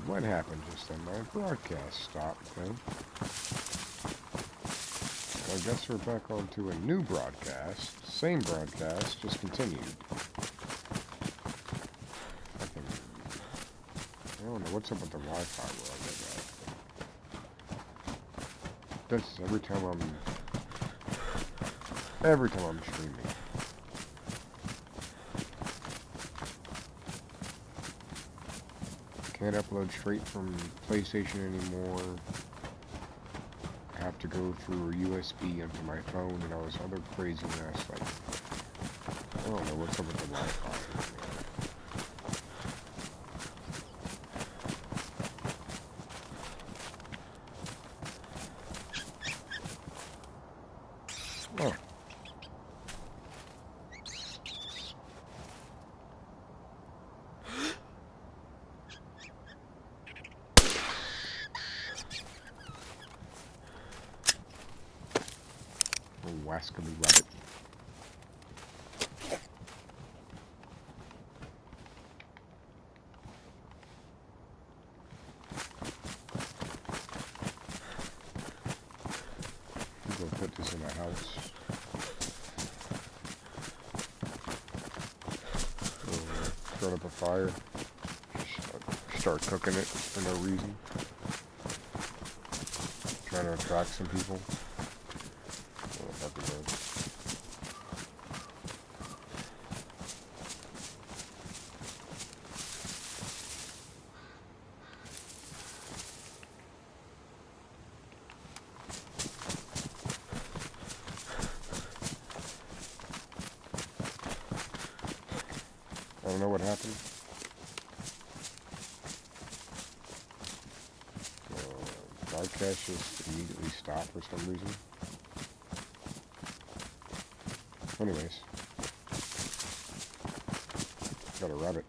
What happened just then? My broadcast stopped then. I guess we're back onto a new broadcast. Same broadcast, just continued. I don't know what's up with the Wi-Fi where I live at. This every time I'm streaming. Can't upload straight from PlayStation anymore. I have to go through a USB into my phone and all this other craziness. Like, I don't know what's up with the Wi-Fi. Oh. Wascally rabbit. I'm gonna put this in the house. Start up a fire. Start cooking it for no reason. Trying to attract some people. I don't know what happened. Broadcast just immediately stopped for some reason. Anyways. Got a rabbit.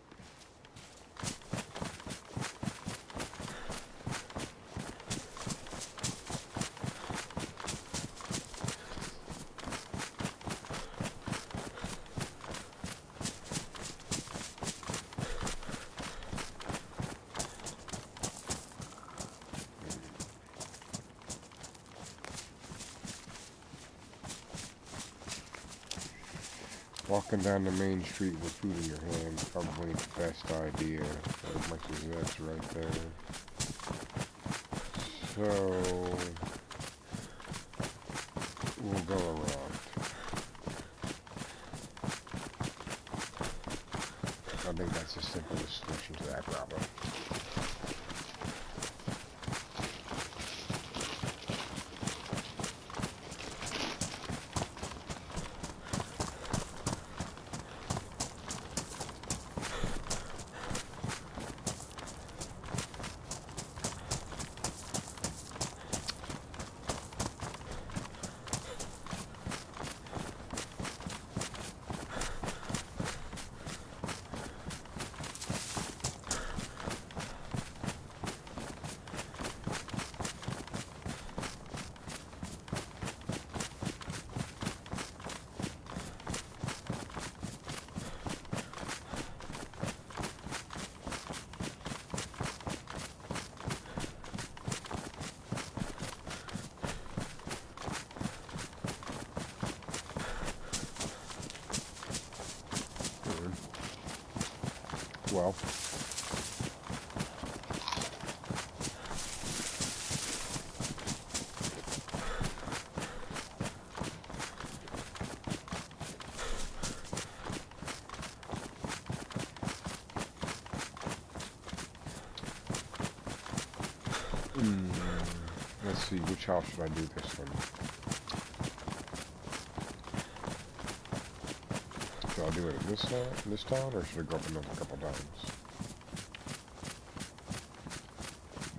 Walking down the main street with food in your hand is probably the best idea, as much as that's right there. So, we'll go around. I think that's the simplest solution to that problem. Well, let's see, which house should I do this in? Should I do it in this town, or should I go up another couple times?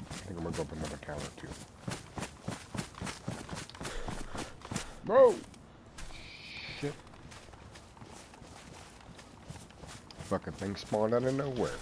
I think I'm gonna go up another town or two. Whoa! Shit. Fucking thing spawned out of nowhere.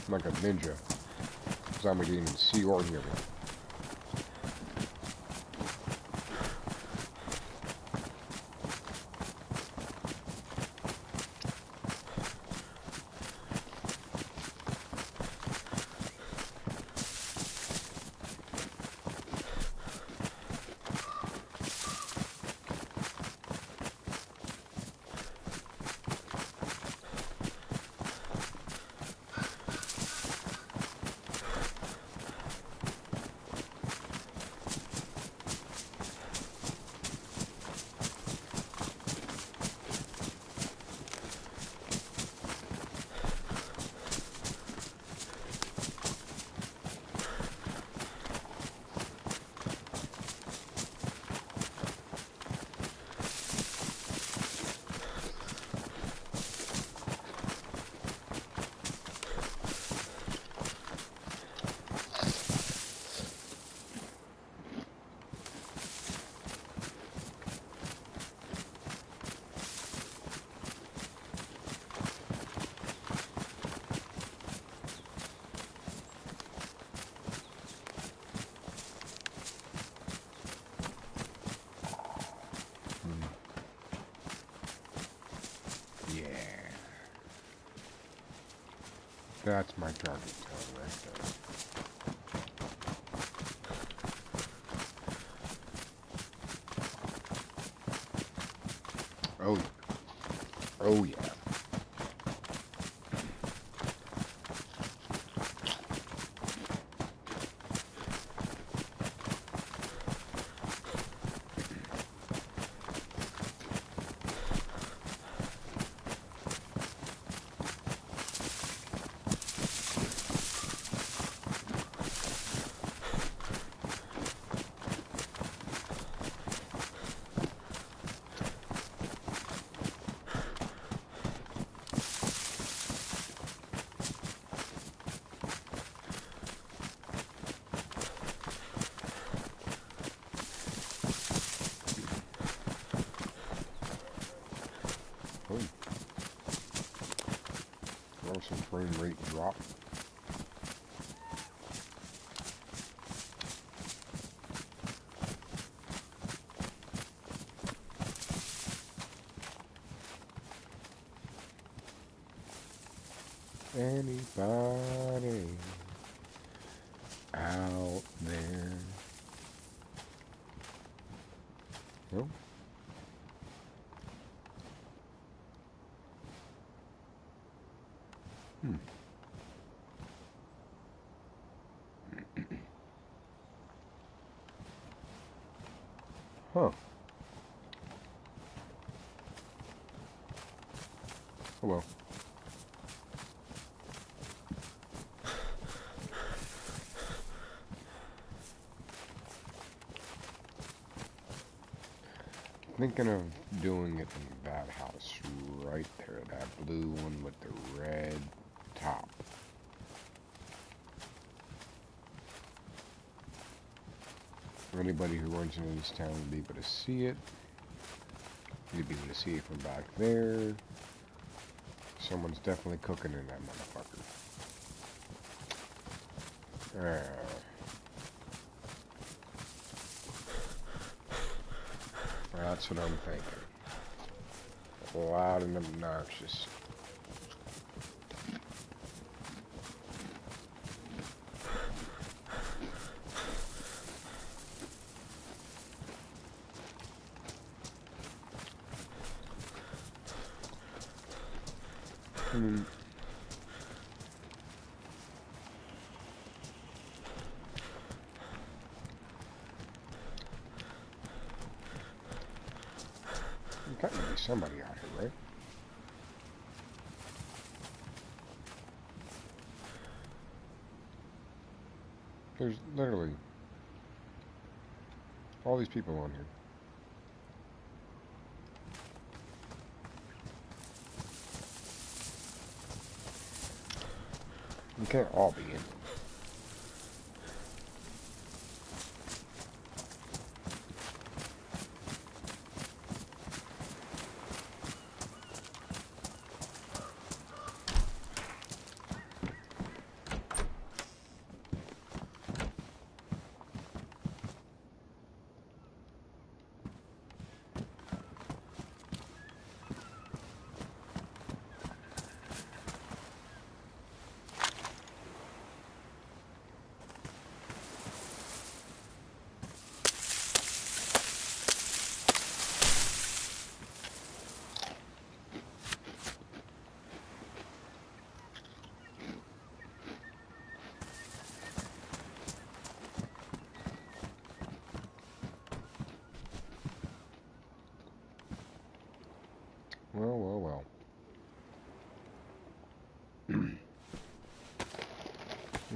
Like a ninja. Zombie didn't even see or hear me. Yeah. That's my target zone right there. Oh, oh yeah. Oh, there's some frame rate drop. Anybody out there? No? Hmm. Huh. Oh well. Thinking of doing it in that house right there, that blue one with the red top. For anybody who runs into this town will be able to see it. You'll be able to see it from back there. Someone's definitely cooking in that motherfucker. That's what I'm thinking. Loud and obnoxious. There's got to be somebody out here, right? There's literally all these people on here. You can't all be in.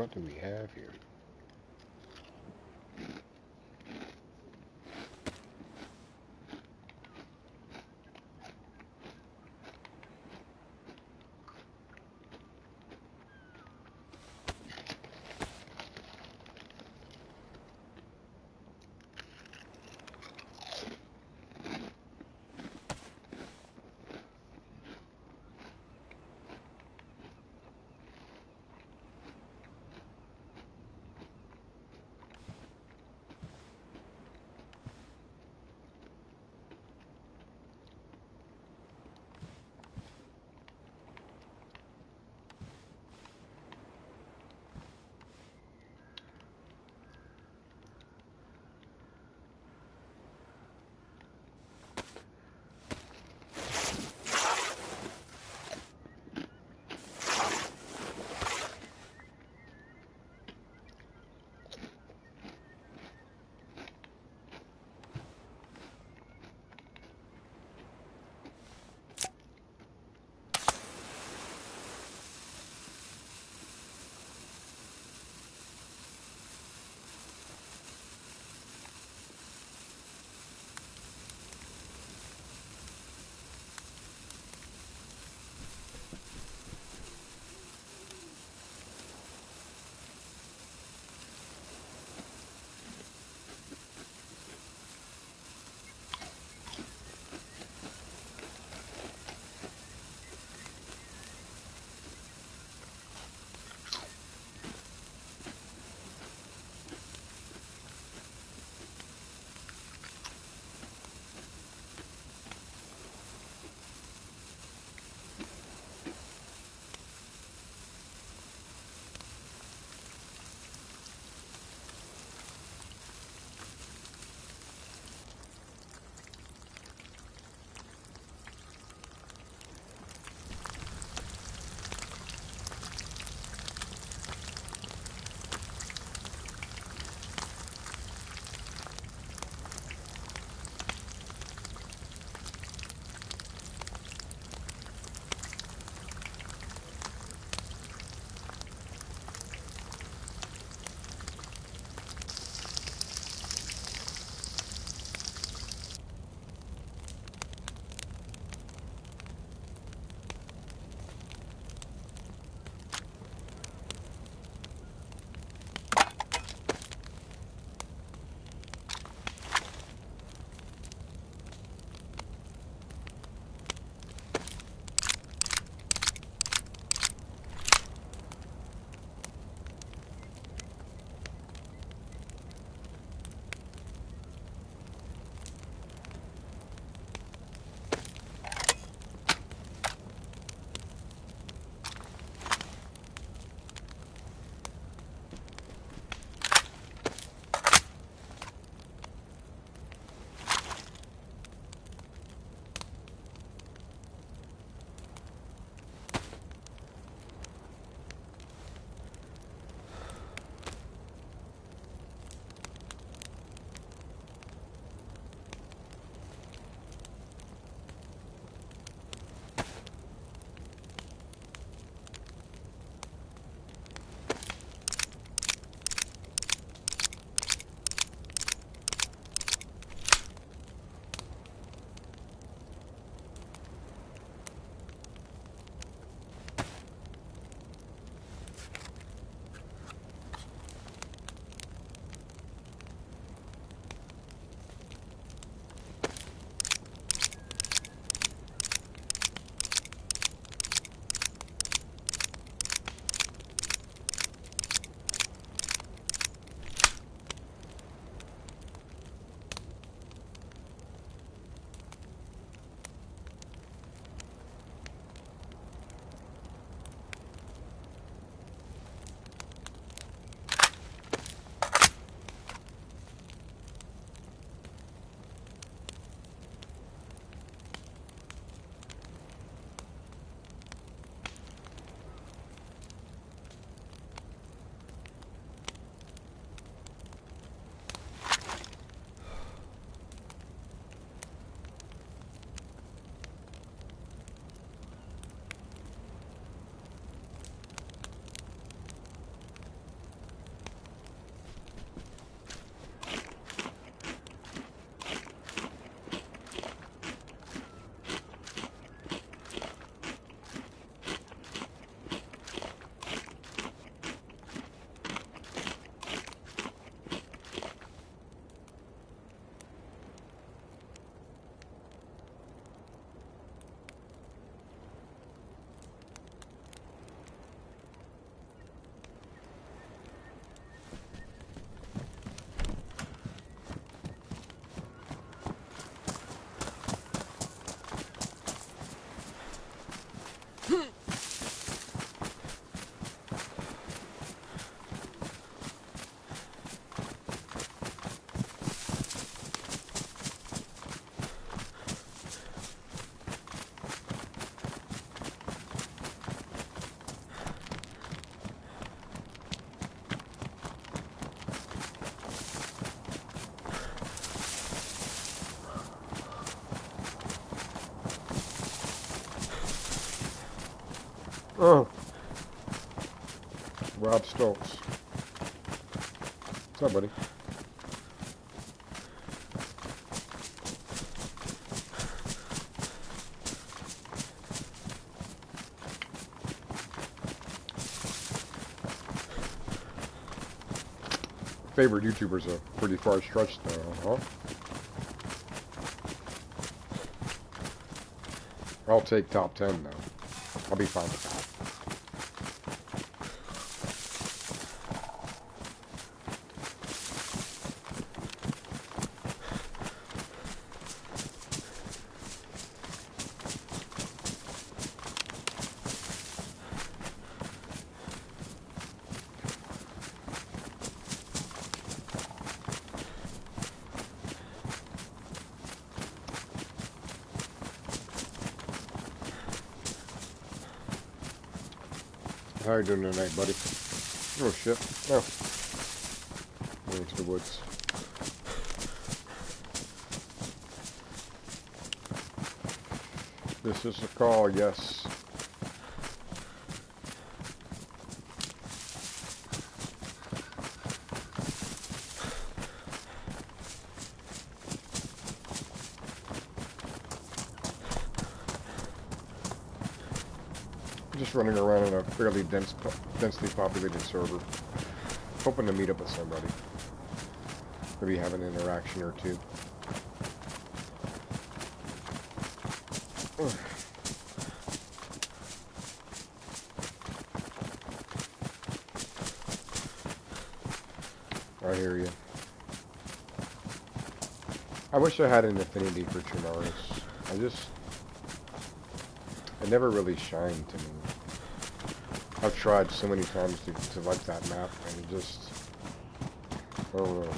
What do we have here? Oh, Rob Stoltz. What's up, buddy? Favorite YouTuber's a pretty far stretch, though, huh? I'll take top 10, though. I'll be fine with that. How you doing tonight, buddy? Oh, shit. Oh. Going to the woods. This is a call, yes. Just running around in a fairly densely populated server. Hoping to meet up with somebody. Maybe have an interaction or two. I hear you. I wish I had an affinity for Chernarus. It never really shined to me. I've tried so many times to like that map, and just... I don't know.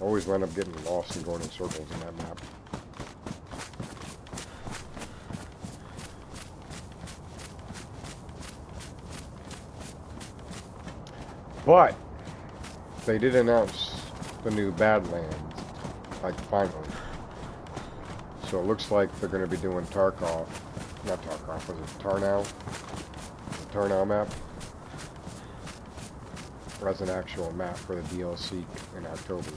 I always wind up getting lost and going in circles in that map. But they did announce the new Badlands, like finally. So it looks like they're going to be doing Tarkov. Not Tarkov, was it Tarnow? The Tarnow map. As an actual map for the DLC in October.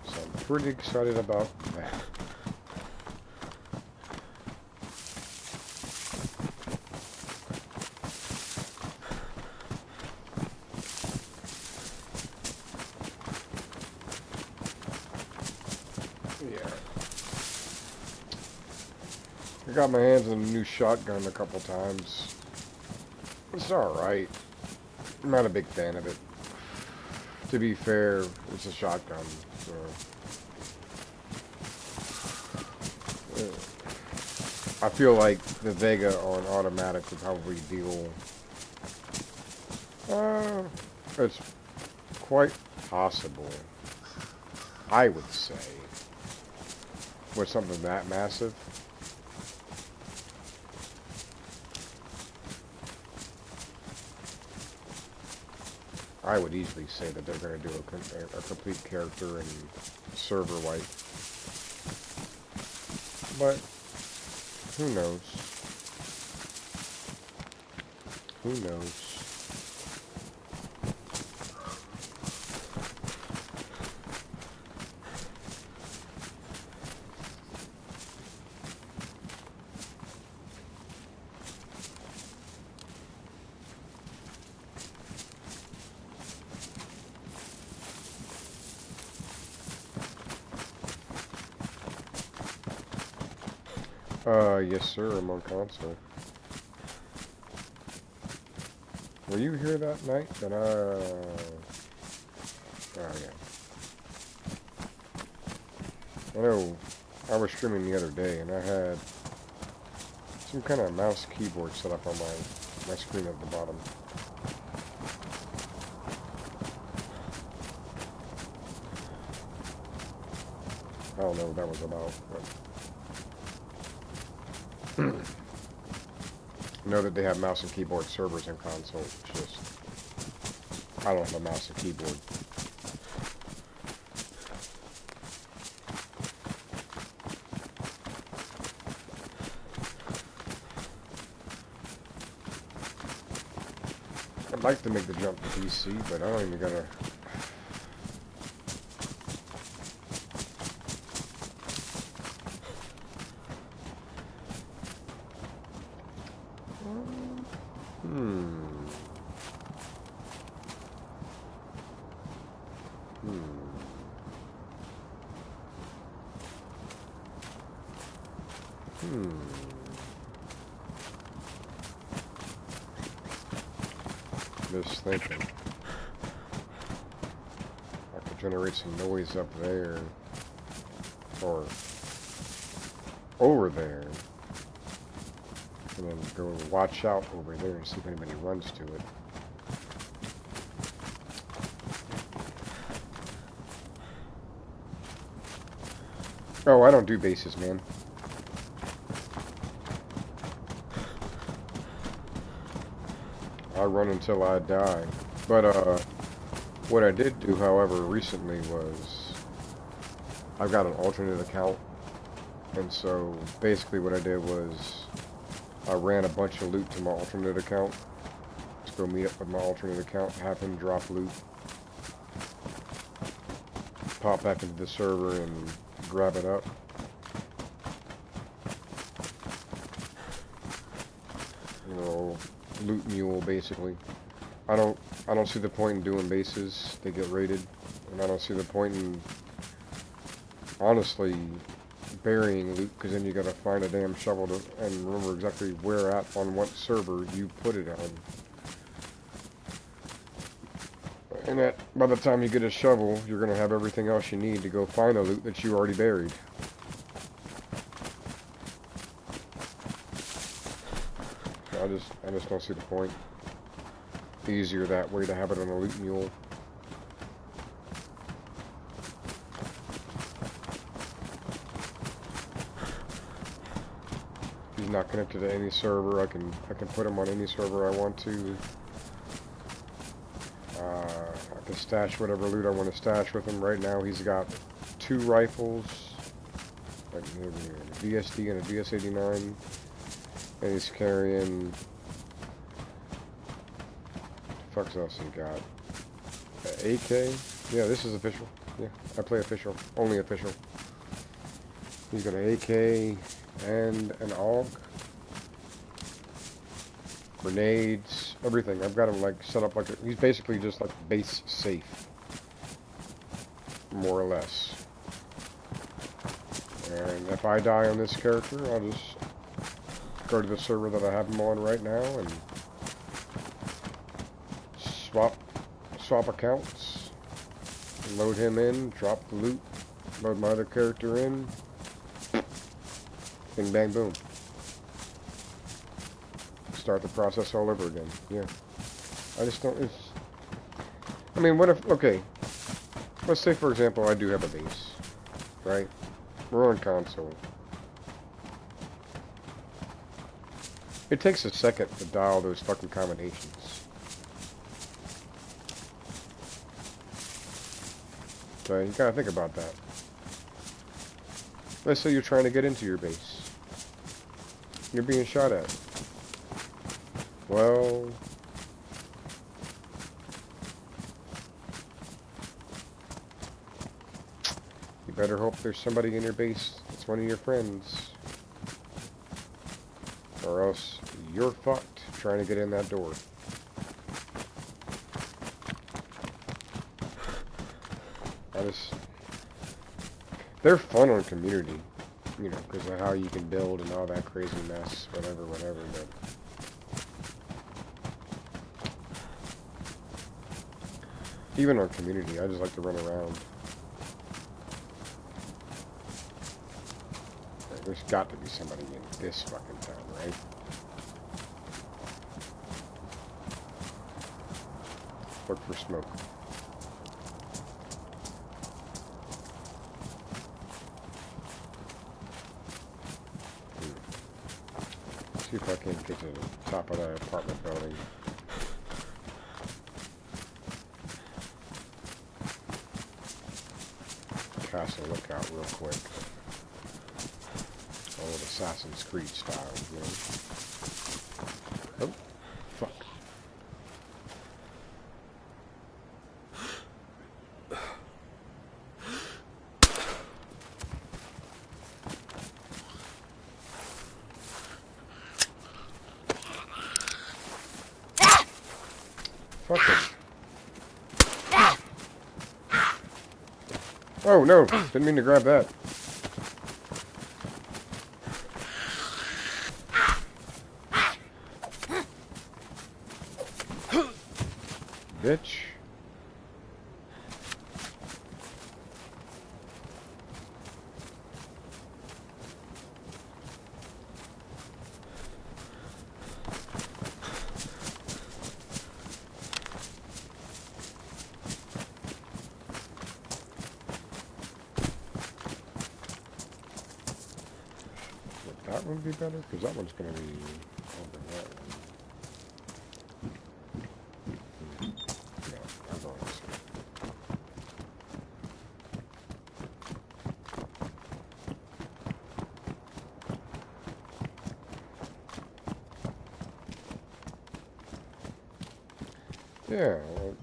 So I'm pretty excited about that. I got my hands on a new shotgun a couple times. It's alright. I'm not a big fan of it. To be fair, it's a shotgun, so... I feel like the Vega on automatic would probably deal... it's quite possible, I would say, with something that massive. I would easily say that they're going to do a complete character and server wipe. But, who knows? Who knows? Yes sir, I'm on console. Were you here that night? Oh yeah. I know, I was streaming the other day and I had some kind of mouse keyboard set up on my screen at the bottom. I don't know what that was about, but... I know that they have mouse and keyboard servers in console. It's just I don't have a mouse and keyboard. I'd like to make the jump to DC, but I don't even gotta... Hmm. Just thinking. I could generate some noise up there. Or over there. And then go watch out over there and see if anybody runs to it. Oh, I don't do bases, man. I run until I die. But, what I did do, however, recently was I've got an alternate account. And so, basically what I did was I ran a bunch of loot to my alternate account. Let's go meet up with my alternate account, have him drop loot. Pop back into the server and grab it up. You know, loot mule basically. I don't see the point in doing bases. They get raided, and I don't see the point in honestly burying loot, because then you gotta find a damn shovel to, and remember exactly where at on what server you put it on. And that by the time you get a shovel, you're gonna have everything else you need to go find the loot that you already buried. I just don't see the point. Easier that way to have it on a loot mule. He's not connected to any server. I can put him on any server I want to. I can stash whatever loot I want to stash with him. Right now he's got 2 rifles, like a VSD and a DS89, and he's carrying. What the fuck's else he got? AK? Yeah, this is official. Yeah, I play official. Only official. He's got an AK and an AUG. Grenades, everything. I've got him like set up like he's basically just like base safe, more or less. And if I die on this character, I'll just go to the server that I have him on right now and swap accounts, load him in, drop the loot, load my other character in, bing bang boom. Start the process all over again. Yeah. I just don't, I mean, what if, okay, let's say for example I do have a base, right? We're on console. It takes a second to dial those fucking combinations. Okay, you gotta think about that. Let's say you're trying to get into your base. You're being shot at. Well, you better hope there's somebody in your base that's one of your friends. Or else you're fucked trying to get in that door. They're fun on community, you know, because of how you can build and all that crazy mess, whatever, but even on community, I just like to run around. There's got to be somebody in this fucking town, right? Look for smoke. See if I can get to the top of that apartment building. Castle lookout real quick. Old Assassin's Creed style, you know. Oh, fuck. Fuck it. Oh, no. Didn't mean to grab that. Bitch. That one be better? Because that one's going to be over that one. No, I'm going this way. Yeah, well,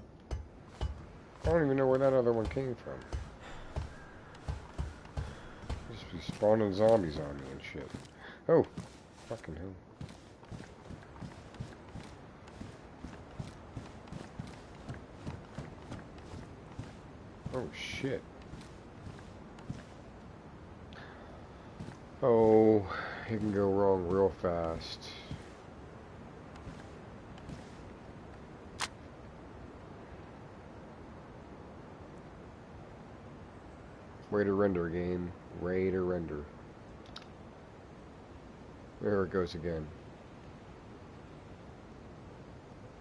I don't even know where that other one came from. Just be spawning zombies on me and shit. Oh, fucking hell. Oh, shit. Oh, it can go wrong real fast. Way to render, game. Way to render. There it goes again.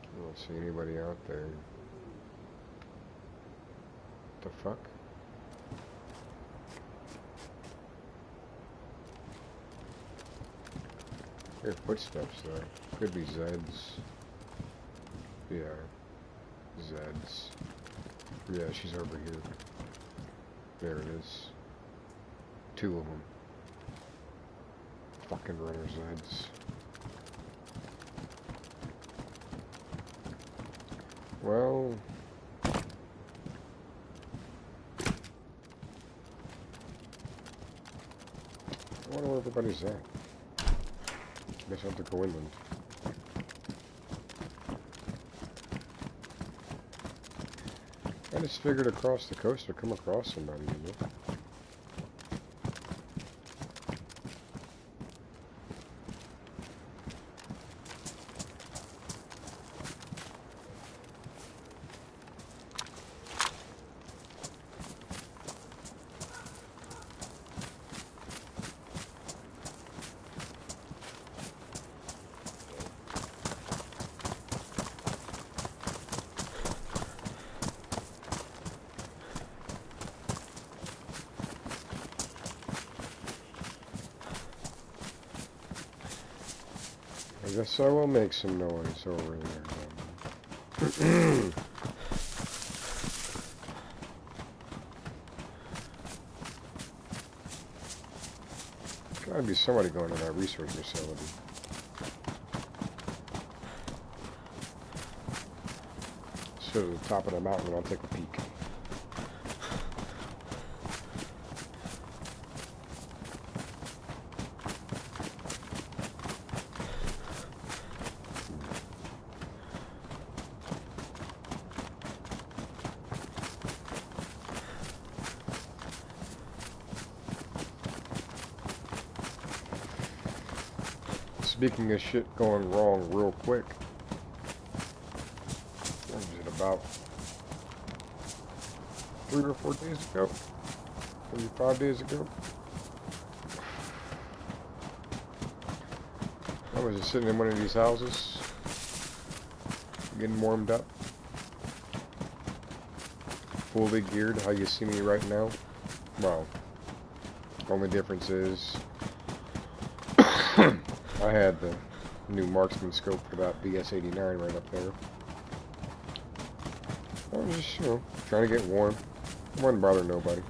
I don't see anybody out there. What the fuck? Here, footsteps though. Could be Zed's. Yeah. Zed's. Yeah, she's over here. There it is. Two of them. Fucking runner's Zeds. Well... I wonder where everybody's at. Guess I'll have to go inland. I just figured across the coast I'd come across somebody, you know? I guess I will make some noise over there. Gotta be somebody going to that research facility. Sit at the top of the mountain and I'll take a peek. Speaking of shit going wrong real quick, what was it, about 3 or 4 days ago? Maybe 5 days ago? I was just sitting in one of these houses, getting warmed up, fully geared, how you see me right now. Well, only difference is I had the new marksman scope for that BS-89 right up there. I was just, you know, trying to get warm. I wasn't bothering nobody.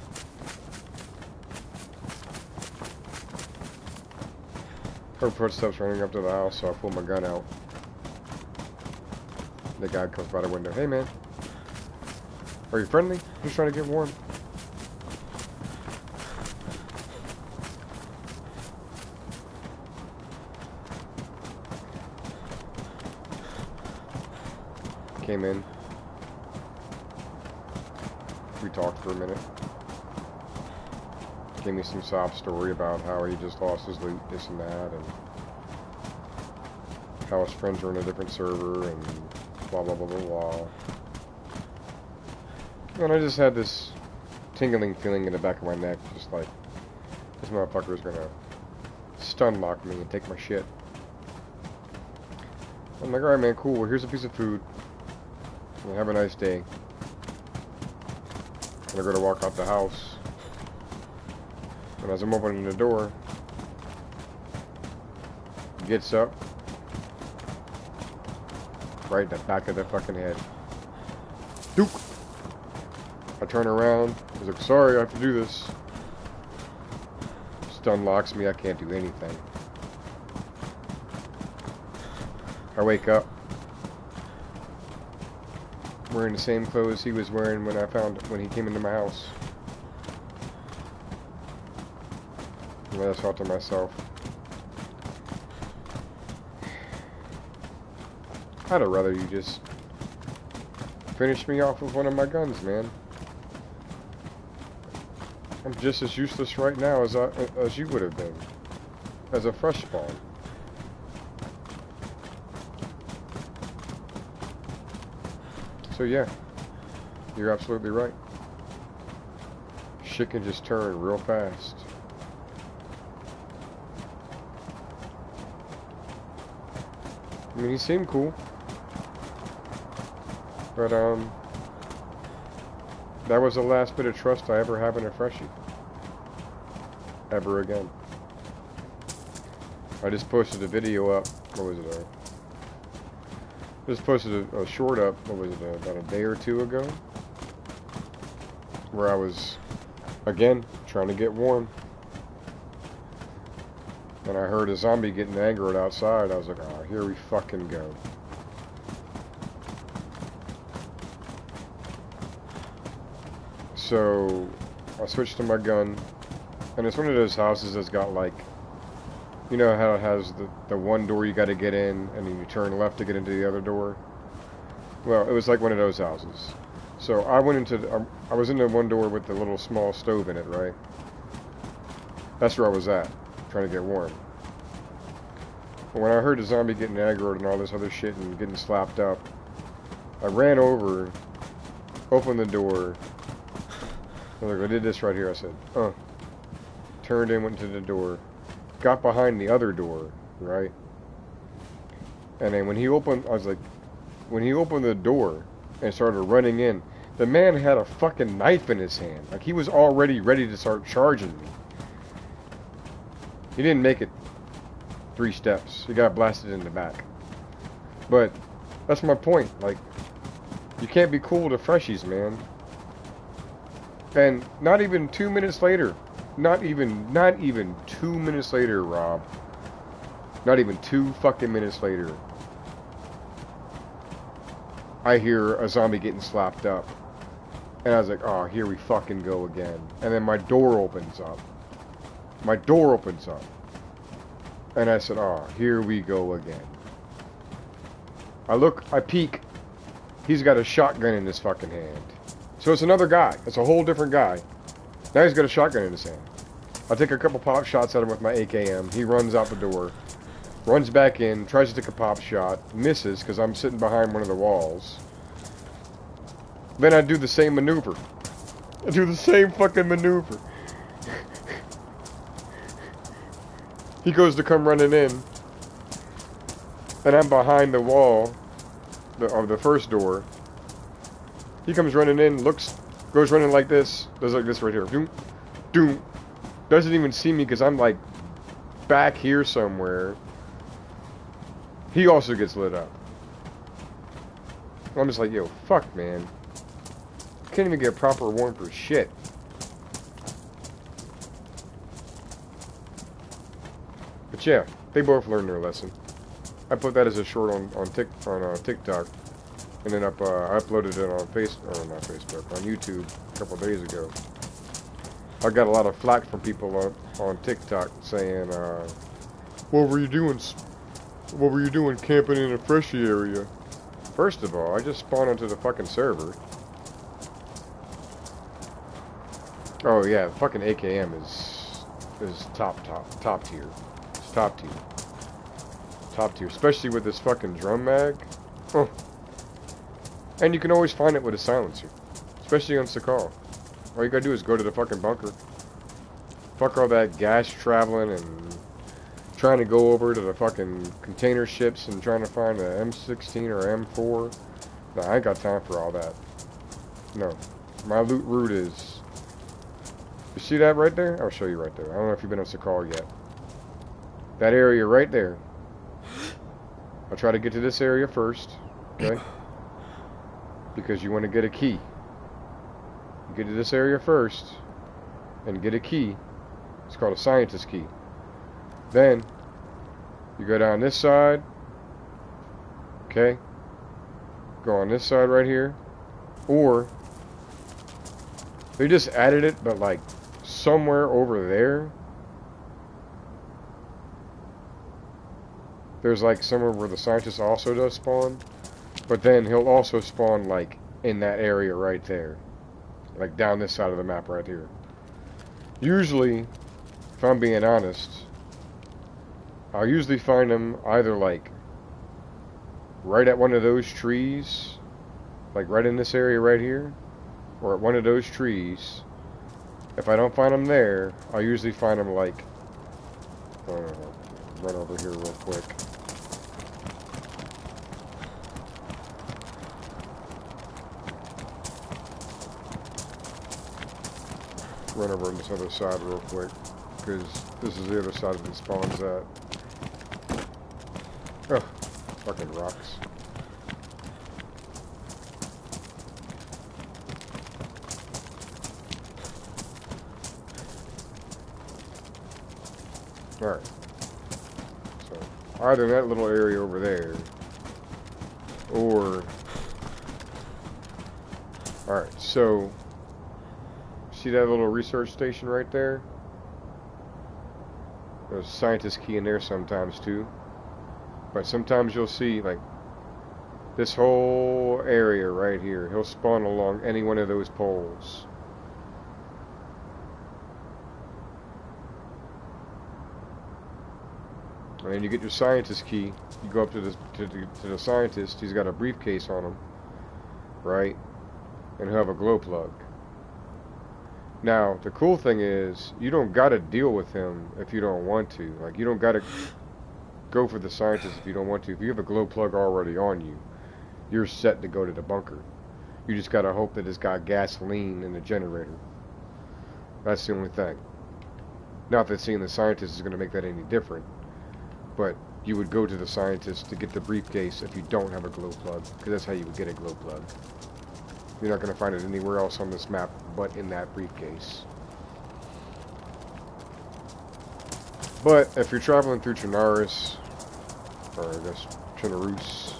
Heard footsteps running up to the house, so I pulled my gun out. The guy comes by the window. Hey, man. Are you friendly? Just trying to get warm. came in. We talked for a minute. Gave me some sob story about how he just lost his loot, this and that, and how his friends were in a different server, and blah blah blah blah blah. And I just had this tingling feeling in the back of my neck, just like, this motherfucker is gonna stun lock me and take my shit. I'm like, alright man, cool, well, here's a piece of food. Well, have a nice day. And I go to walk out the house. And as I'm opening the door, he gets up. Right in the back of the fucking head. Duke! I turn around. He's like, sorry, I have to do this. Stun locks me, I can't do anything. I wake up. Wearing the same clothes he was wearing when he came into my house. And I thought to myself, I'd have rather you just finish me off with one of my guns, man. I'm just as useless right now as you would have been, as a fresh spawn. So yeah, you're absolutely right. Shit can just turn real fast. I mean, he seemed cool. But, that was the last bit of trust I ever have in a freshie. Ever again. I just posted a video up, what was it, just posted a short up, what was it, about a day or two ago? Where I was, again, trying to get warm. And I heard a zombie getting angered outside. I was like, oh, here we fucking go. So, I switched to my gun. And it's one of those houses that's got like, you know how it has the one door you gotta get in, and then you turn left to get into the other door? Well, it was like one of those houses. So I went into, I was in the one door with the little small stove in it, right? That's where I was at, trying to get warm. But when I heard the zombie getting aggroed and all this other shit and getting slapped up, I ran over, opened the door. I did this right here. I said, turned in, went to the door, got behind the other door, right? And then when he opened, I was like, when he opened the door and started running in, the man had a fucking knife in his hand. Like, he was already ready to start charging me. He didn't make it 3 steps. He got blasted in the back. But that's my point. Like, you can't be cool to freshies, man. And not even 2 minutes later, not even 2 minutes later, Rob. Not even 2 fucking minutes later, I hear a zombie getting slapped up. And I was like, oh, here we fucking go again. And then my door opens up. My door opens up. And I said, oh, here we go again. I look, I peek. He's got a shotgun in his fucking hand. So it's another guy. It's a whole different guy. Now he's got a shotgun in his hand. I take a couple pop shots at him with my AKM. He runs out the door. Runs back in, tries to take a pop shot, misses because I'm sitting behind one of the walls. Then I do the same maneuver. I do the same fucking maneuver. He goes to come running in, and I'm behind the wall of the first door. He comes running in, looks, goes running like this, does like this right here. Doom, doom. Doesn't even see me because I'm like back here somewhere. He also gets lit up. I'm just like, yo, fuck, man. Can't even get proper warm for shit. But yeah, they both learned their lesson. I put that as a short on TikTok, and then I uploaded it on on YouTube a couple days ago. I got a lot of flack from people on TikTok saying, "What were you doing? What were you doing camping in a freshie area?" First of all, I just spawned onto the fucking server. Oh yeah, fucking AKM is top tier. It's top tier. Top tier, especially with this fucking drum mag. Oh. And you can always find it with a silencer, especially on Sakal. All you gotta do is go to the fucking bunker. Fuck all that gas traveling and trying to go over to the fucking container ships and trying to find a M16 or M4. No, I ain't got time for all that. No. My loot route is... You see that right there? I'll show you right there. I don't know if you've been on Sakal yet. That area right there. I'll try to get to this area first. Okay? Because you want to get a key. You get to this area first and get a key. It's called a scientist key. Then you go down this side. Okay? Go on this side right here. Or they just added it, but like somewhere over there. There's like somewhere where the scientist also does spawn. But then he'll also spawn like in that area right there. Like down this side of the map right here. Usually, if I'm being honest, I'll usually find them either like right at one of those trees, like right in this area right here, or at one of those trees. If I don't find them there, I'll usually find them like, run over here real quick. Run over on this other side real quick, because this is the other side that it spawns at. Oh, fucking rocks. Alright. So, either in that little area over there, or... Alright, so... See that little research station right there? There's a scientist key in there sometimes too. But sometimes you'll see like this whole area right here. He'll spawn along any one of those poles. And then you get your scientist key. You go up to the scientist. He's got a briefcase on him, right? And he'll have a glow plug. Now, the cool thing is, you don't gotta deal with him if you don't want to. Like, you don't gotta go for the scientist if you don't want to. If you have a glow plug already on you, you're set to go to the bunker. You just gotta hope that it's got gasoline in the generator. That's the only thing. Not that seeing the scientist is gonna make that any different, but you would go to the scientist to get the briefcase if you don't have a glow plug, because that's how you would get a glow plug. You're not going to find it anywhere else on this map but in that briefcase. But if you're traveling through Chernarus, or I guess Chernarus,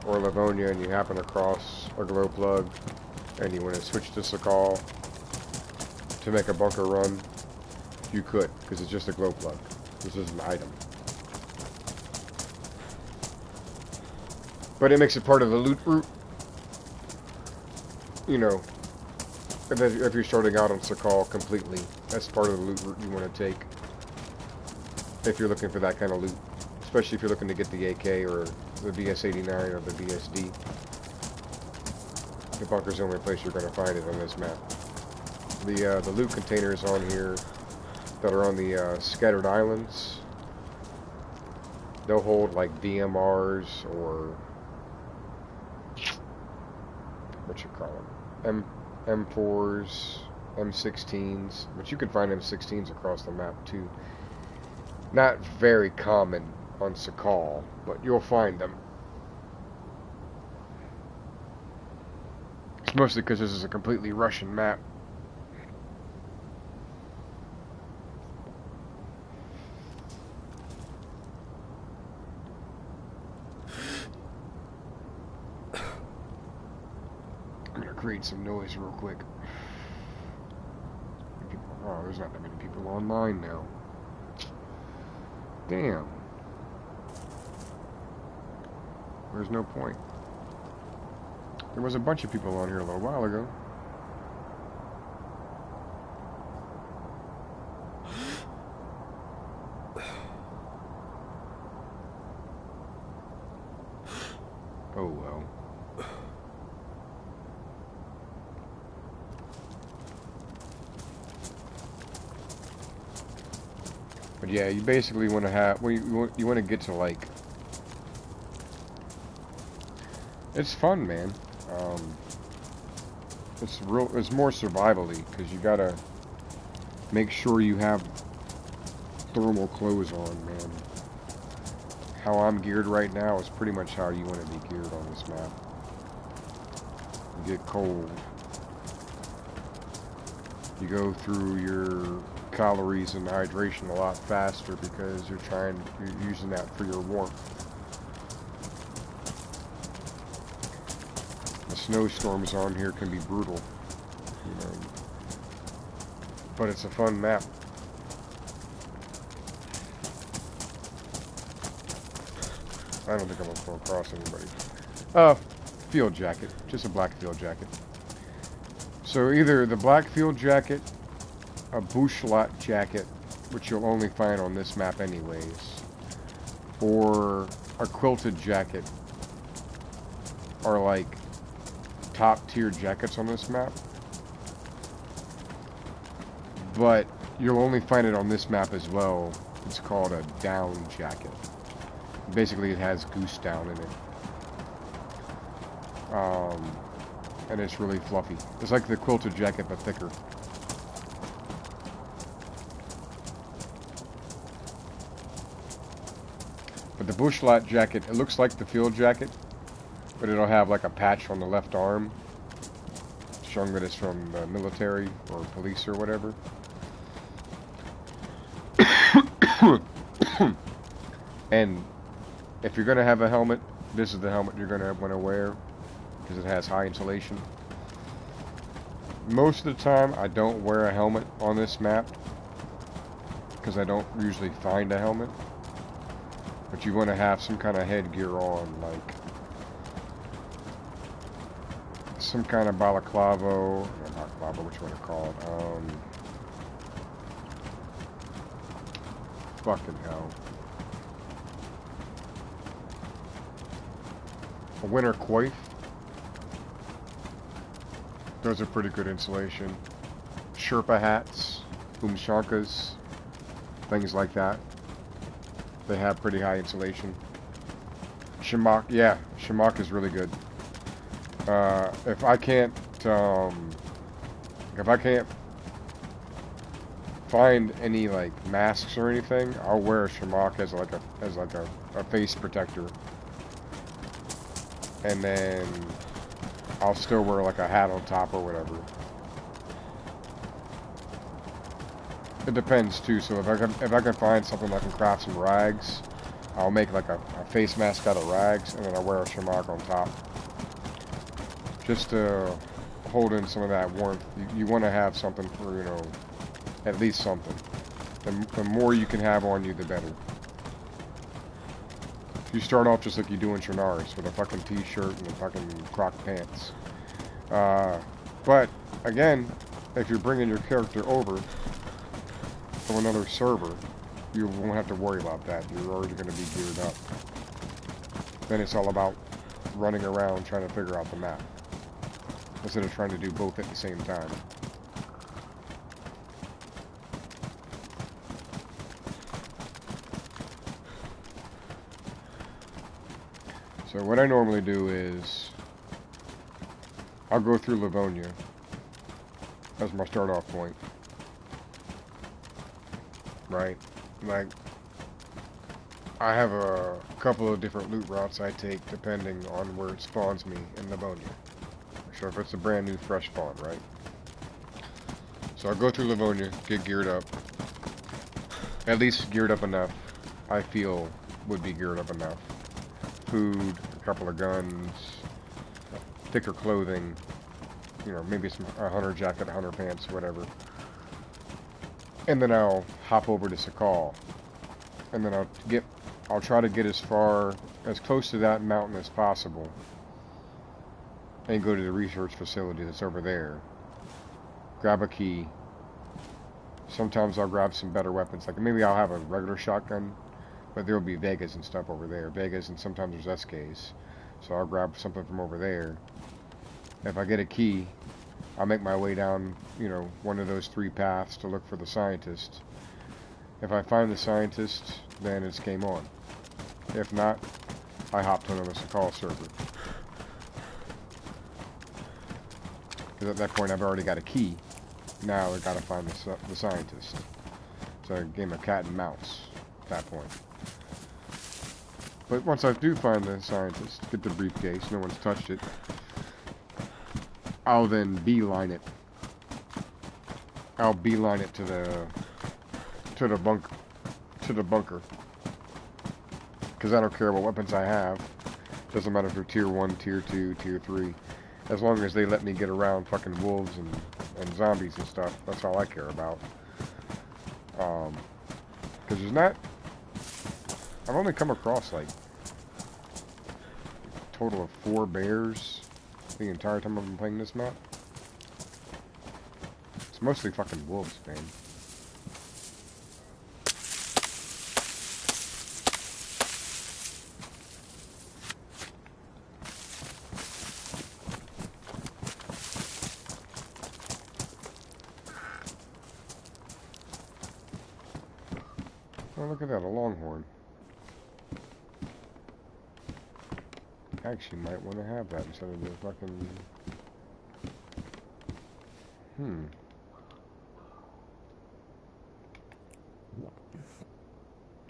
or Livonia, and you happen across a glow plug, and you want to switch to Sakal to make a bunker run, you could, because it's just a glow plug. This is an item. But it makes it part of the loot route. You know, if you're starting out on Sakal completely, that's part of the loot route you want to take. If you're looking for that kind of loot. Especially if you're looking to get the AK or the BS-89 or the BSD. The bunker's the only place you're going to find it on this map. The loot containers on here that are on the scattered islands, they'll hold like DMRs or... what you call them, M4s, M16s, but you can find M16s across the map too. Not very common on Sakal, but you'll find them. It's mostly because this is a completely Russian map. Create some noise real quick. Oh, there's not that many people online now. Damn. There's no point. There was a bunch of people on here a little while ago. Oh well. But yeah, you basically want to have, well, you want to get to like, it's fun, man. It's more survivally because you gotta make sure you have thermal clothes on, man. How I'm geared right now is pretty much how you want to be geared on this map. You get cold. You go through your calories and hydration a lot faster because you're using that for your warmth. The snowstorms on here can be brutal, you know, but it's a fun map. I don't think I'm gonna fall across anybody. Field jacket, just a black field jacket. So either the black field jacket, a bushlat jacket, which you'll only find on this map anyways, or a quilted jacket are like top tier jackets on this map. But you'll only find it on this map as well. It's called a down jacket. Basically it has goose down in it. And it's really fluffy. It's like the quilted jacket but thicker. But the bushlat jacket, it looks like the field jacket, but it'll have like a patch on the left arm showing that it's from the military or police or whatever. And if you're going to have a helmet, this is the helmet you're going to want to wear because it has high insulation. Most of the time I don't wear a helmet on this map because I don't usually find a helmet. But you want to have some kind of headgear on, like some kind of balaclava, or not balaclava, which one it's called? Fucking hell. A winter coif. Those are pretty good insulation. Sherpa hats, umshankas, things like that. They have pretty high insulation. Shamak, yeah, Shamak is really good. If I can't find any like masks or anything, I'll wear a Shamak as like a face protector, and then I'll still wear like a hat on top or whatever. It depends too. So if I can find something I can craft some rags, I'll make like a face mask out of rags, and then I'll wear a Shamak on top, just to hold in some of that warmth. You want to have something for, you know, at least something. The more you can have on you, the better. You start off just like you do in Shannars, with a fucking t-shirt and a fucking croc pants. But again, if you're bringing your character over from another server, you won't have to worry about that. You're already going to be geared up. Then it's all about running around trying to figure out the map, instead of trying to do both at the same time. So what I normally do is I'll go through Livonia as my start off point. Right? Like, I have a couple of different loot routes I take depending on where it spawns me in Livonia. So if it's a brand new fresh spawn, right? So I'll go through Livonia, get geared up. At least geared up enough, I feel would be geared up enough. Food, a couple of guns, thicker clothing, you know, maybe a hunter jacket, a hunter pants, whatever. And then I'll hop over to Sakal. And then I'll try to get as close to that mountain as possible, and go to the research facility that's over there. Grab a key. Sometimes I'll grab some better weapons, like maybe I'll have a regular shotgun, but there will be Vegas and stuff over there. Vegas, and sometimes there's SKs. So I'll grab something from over there. If I get a key, I'll make my way down, you know, one of those 3 paths to look for the scientist. If I find the scientist, then it's game on. If not, I hop to another call server. Because at that point I've already got a key. Now I've got to find the scientist. It's a game of cat and mouse at that point. But once I do find the scientist, get the briefcase, no one's touched it, I'll then beeline it. I'll beeline it to the bunker. Because I don't care what weapons I have. Doesn't matter if they're tier 1, tier 2, tier 3. As long as they let me get around fucking wolves and zombies and stuff. That's all I care about. Because there's not... I've only come across like a total of 4 bears the entire time I've been playing this map. It's mostly fucking wolves, man. Oh, look at that, a longhorn. I actually might want to have that instead of the fucking...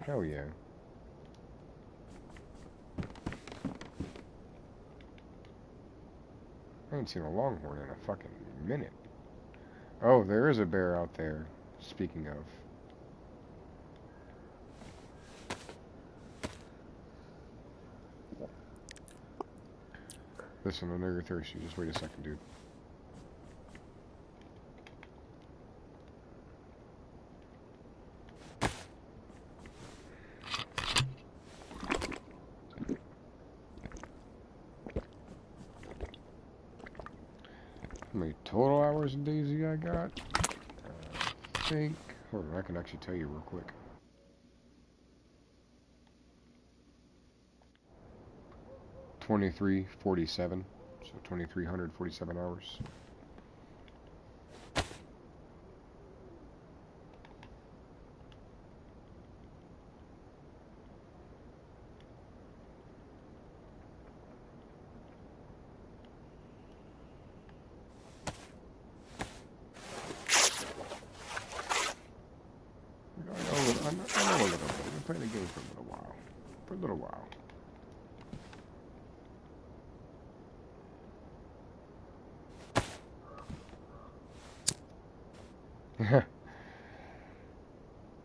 Hell yeah. I ain't seen a longhorn in a fucking minute. Oh, there is a bear out there, speaking of. Listen, I know you're thirsty. Just wait a second, dude. How many total hours in DayZ I got? I think... Hold on, I can actually tell you real quick. 2347, so 2,347 hours. I know a little bit. I've been playing the game for a little while. For a little while.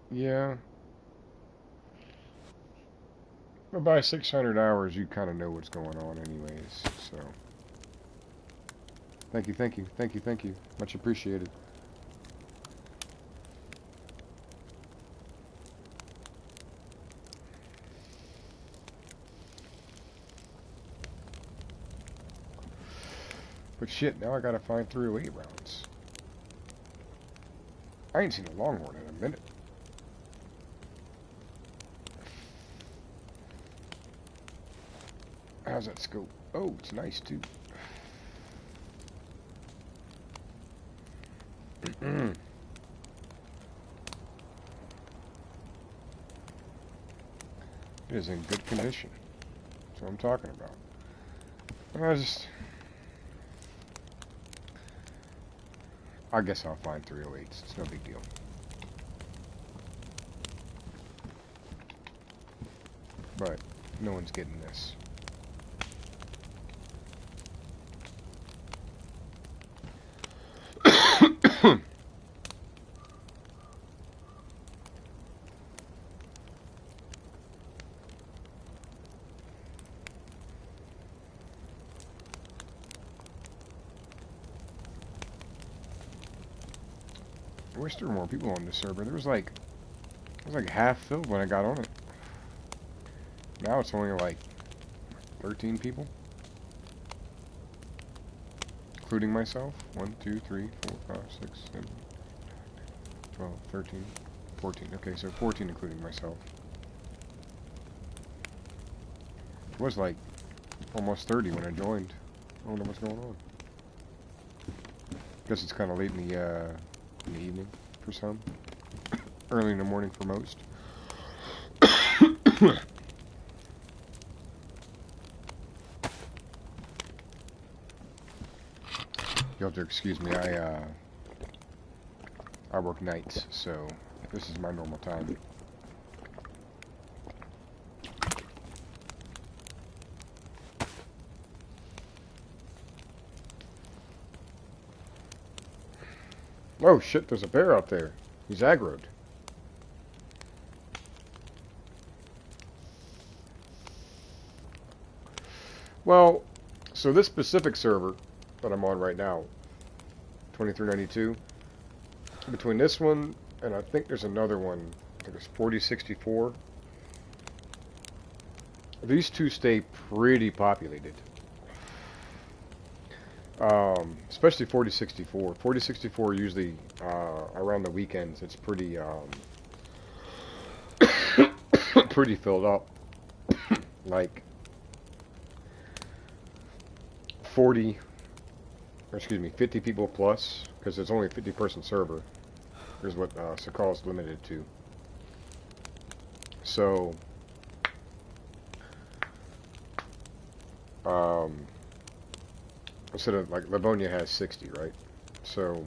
Yeah. But by 600 hours, you kind of know what's going on anyways, so. Thank you, thank you, thank you, thank you. Much appreciated. But shit, now I gotta find 308 rounds. I ain't seen a longhorn in a minute. How's that scope? Oh, it's nice too. It is in good condition. That's what I'm talking about. I guess I'll find 308s. It's no big deal. But no one's getting this. I wish there were more people on this server. It was like half filled when I got on it. Now it's only like 13 people, including myself. 1, 2, 3, 4, 5, 6, 7, 12, 13, 14. Okay, so 14 including myself. It was like almost 30 when I joined. I don't know what's going on. Guess it's kind of late in the evening for some. Early in the morning for most. You'll have to excuse me. I work nights, so this is my normal time. Oh shit, there's a bear out there. He's aggroed. Well, so this specific server that I'm on right now, 2392, between this one and I think there's another one, I think it's 4064, these two stay pretty populated. Especially 4064. 4064 usually around the weekends it's pretty pretty filled up. Like 40, or excuse me, 50 people plus, because it's only a 50-person server. Here's what Sakal is limited to. So, instead of, like, Livonia has 60, right? So,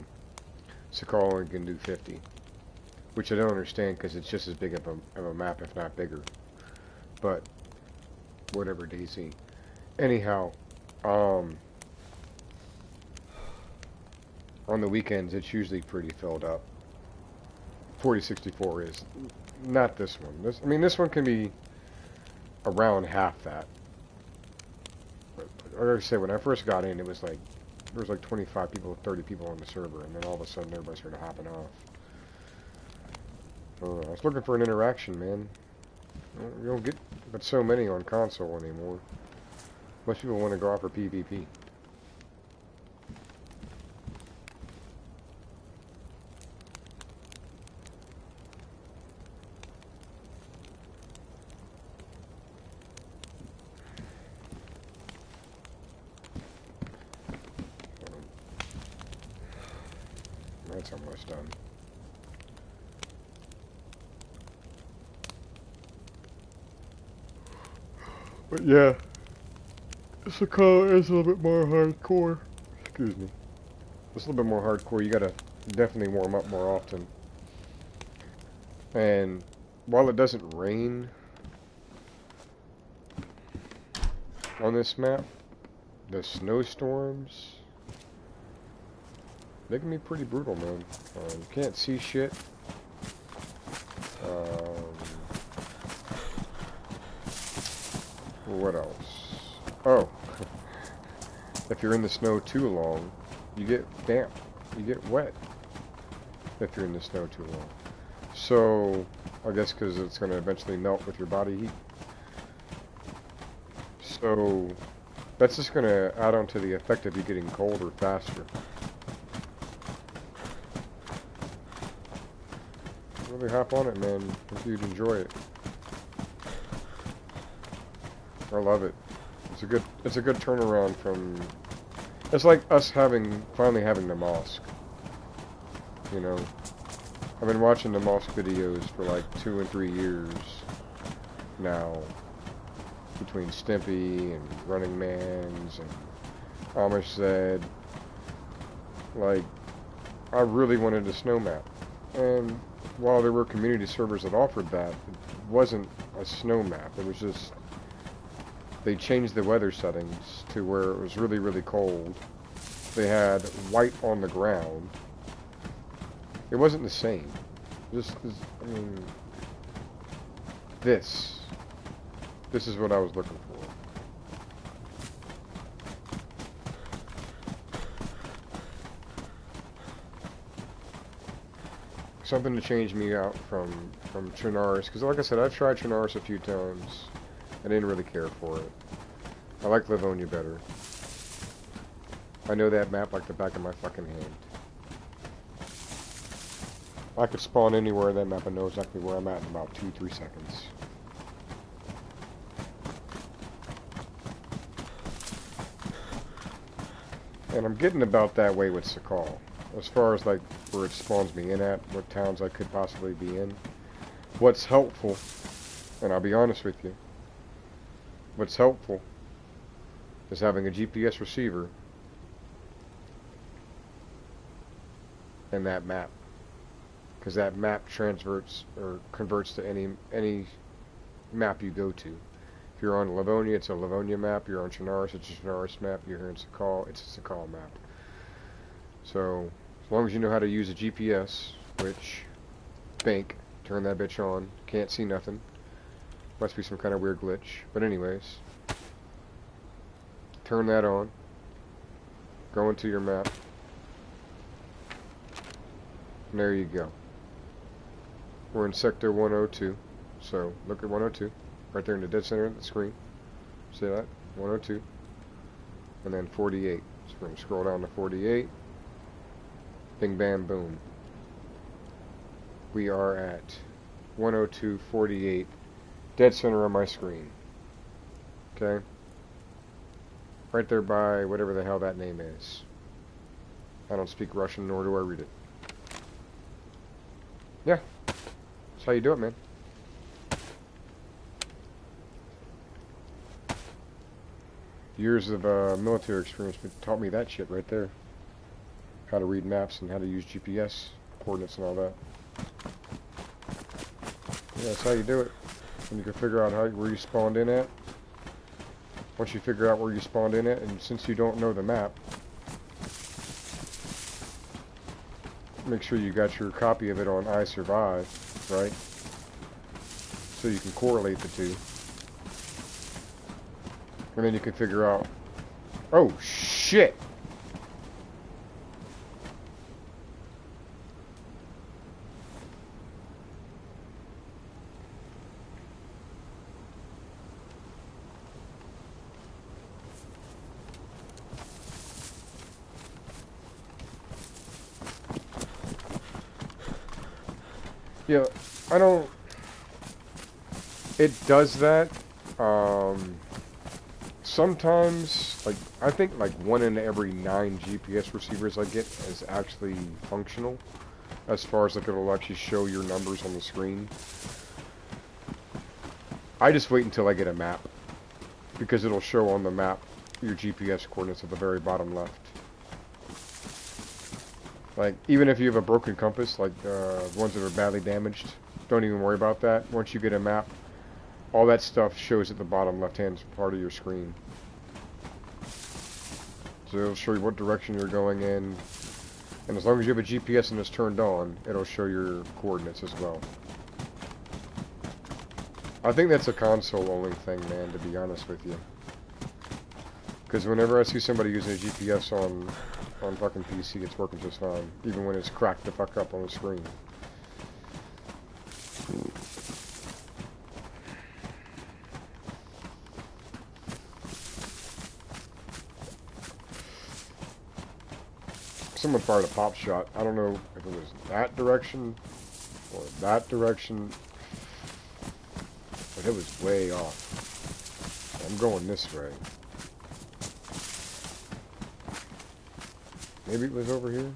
Sakal only can do 50. Which I don't understand, because it's just as big of a map, if not bigger. But, whatever, DayZ. Anyhow, on the weekends, it's usually pretty filled up. 4064 is. Not this one. I mean, this one can be around half that. But, like I say, when I first got in, it was like, there was like 25 people, 30 people on the server, and then all of a sudden everybody started hopping off. I was looking for an interaction, man. You don't get but so many on console anymore. Most people want to go out for PvP. That's almost done. But yeah, this color is a little bit more hardcore. Excuse me. It's a little bit more hardcore. You gotta definitely warm up more often. And while it doesn't rain on this map, the snowstorms, they can be pretty brutal, man. You can't see shit. What else? Oh, if you're in the snow too long, you get damp. You get wet if you're in the snow too long. So, I guess because it's going to eventually melt with your body heat. So, that's just going to add on to the effect of you getting colder faster. Really hop on it, man. I think you'd enjoy it. I love it. It's a good turnaround from. It's like us finally having the mosque. You know, I've been watching the mosque videos for like 2 and 3 years now, between Stimpy and Running Man's and Amish said, like, I really wanted a snow map, and while there were community servers that offered that, it wasn't a snow map. It was just. They changed the weather settings to where it was really, really cold. They had white on the ground. It wasn't the same. I mean, this is what I was looking for. Something to change me out from Chernarus, because like I said, I've tried Chernarus a few times. I didn't really care for it. I like Livonia better. I know that map like the back of my fucking hand. I could spawn anywhere in that map and know exactly where I'm at in about 2-3 seconds. And I'm getting about that way with Sakal. As far as like where it spawns me in at, what towns I could possibly be in. What's helpful, and I'll be honest with you, what's helpful is having a GPS receiver and that map. Because that map transverts or converts to any map you go to. If you're on Livonia, it's a Livonia map. You're on Chernarus, it's a Chernarus map. You're here in Sakal, it's a Sakal map. So, as long as you know how to use a GPS, which, bank, turn that bitch on, can't see nothing. Must be some kind of weird glitch. But anyways, turn that on, go into your map, and there you go. We're in Sector 102, so look at 102, right there in the dead center of the screen. See that? 102. And then 48. So we're going to scroll down to 48. Bing, bam, boom. We are at 102.48, dead center on my screen. Okay? Right there by whatever the hell that name is. I don't speak Russian, nor do I read it. Yeah. That's how you do it, man. Years of military experience taught me that shit right there. How to read maps and how to use GPS coordinates and all that. Yeah, that's how you do it. And you can figure out where you spawned in at. Once you figure out where you spawned in at, and since you don't know the map, make sure you got your copy of it on I Survive, right? So you can correlate the two. And then you can figure out, oh shit! Yeah, I don't... It does that. Sometimes, like, I think like 1 in every 9 GPS receivers I get is actually functional. As far as like it'll actually show your numbers on the screen. I just wait until I get a map. Because it'll show on the map your GPS coordinates at the very bottom left. Like, even if you have a broken compass, like ones that are badly damaged, don't even worry about that. Once you get a map, all that stuff shows at the bottom left-hand part of your screen. So it'll show you what direction you're going in. And as long as you have a GPS and it's turned on, it'll show your coordinates as well. I think that's a console-only thing, man, to be honest with you. Because whenever I see somebody using a GPS on fucking PC, it's working just fine. Even when it's cracked the fuck up on the screen. Someone fired a pop shot. I don't know if it was that direction or that direction. But it was way off. I'm going this way. Maybe it was over here?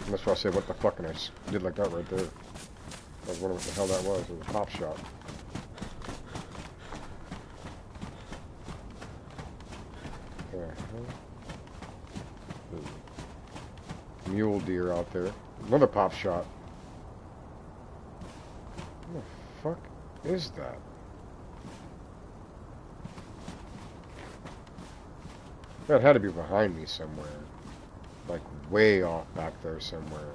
That's why I said what the fuck, and I just did like that right there. I was wondering what the hell that was. It was a pop shot. Mule deer out there. Another pop shot. What the fuck is that? That had to be behind me somewhere. Like way off back there somewhere.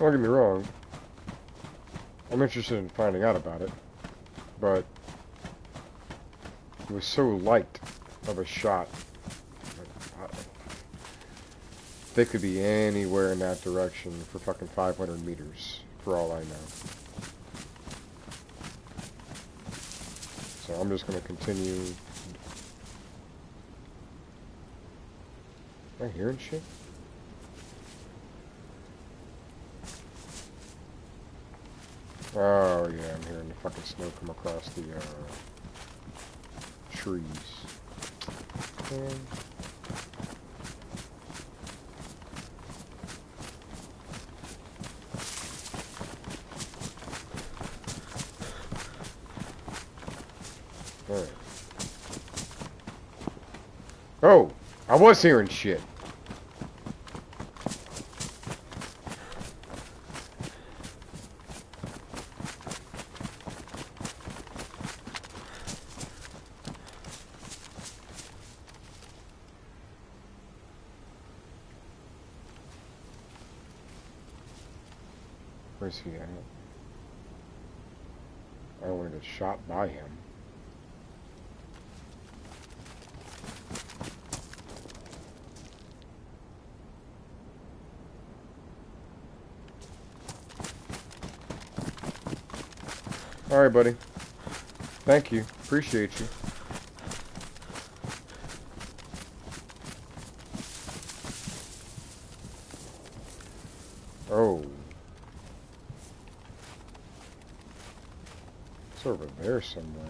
Don't get me wrong. I'm interested in finding out about it. But it was so light of a shot. They could be anywhere in that direction for fucking 500 meters, for all I know. So I'm just going to continue. Am I hearing shit? Oh yeah, I'm hearing the fucking snow come across the trees. Okay. Alright. Oh! I was hearing shit. Where's he at? I don't want to get shot by him. Alright, buddy. Thank you. Appreciate you. Oh. It's over there somewhere.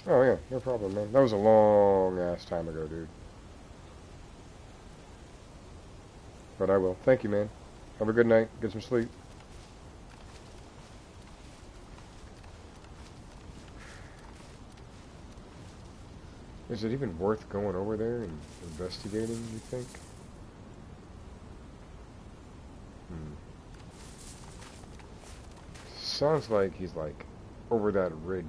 Oh yeah, no problem, man. That was a long ass time ago, dude. But I will. Thank you, man. Have a good night. Get some sleep. Is it even worth going over there and investigating, you think? Sounds like he's like over that ridge.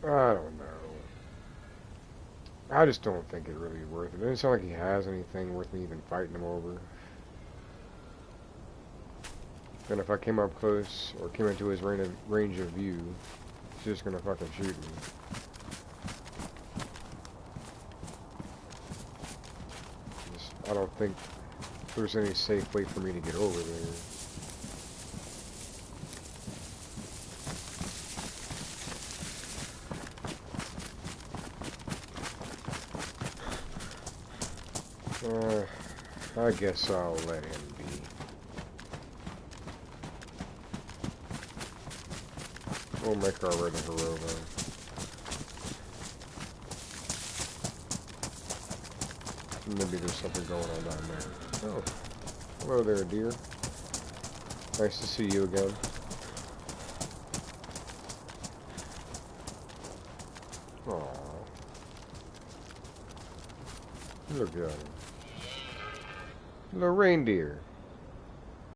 I don't know. I just don't think it really worth it. It doesn't sound like he has anything worth me even fighting him over. Then if I came up close or came into his range of view, he's just gonna fucking shoot me. I don't think there's any safe way for me to get over there. I guess I'll let him be. We'll make our way to Harova. Maybe there's something going on down there. Oh, hello there, dear. Nice to see you again. Aww. Look at him. Little reindeer.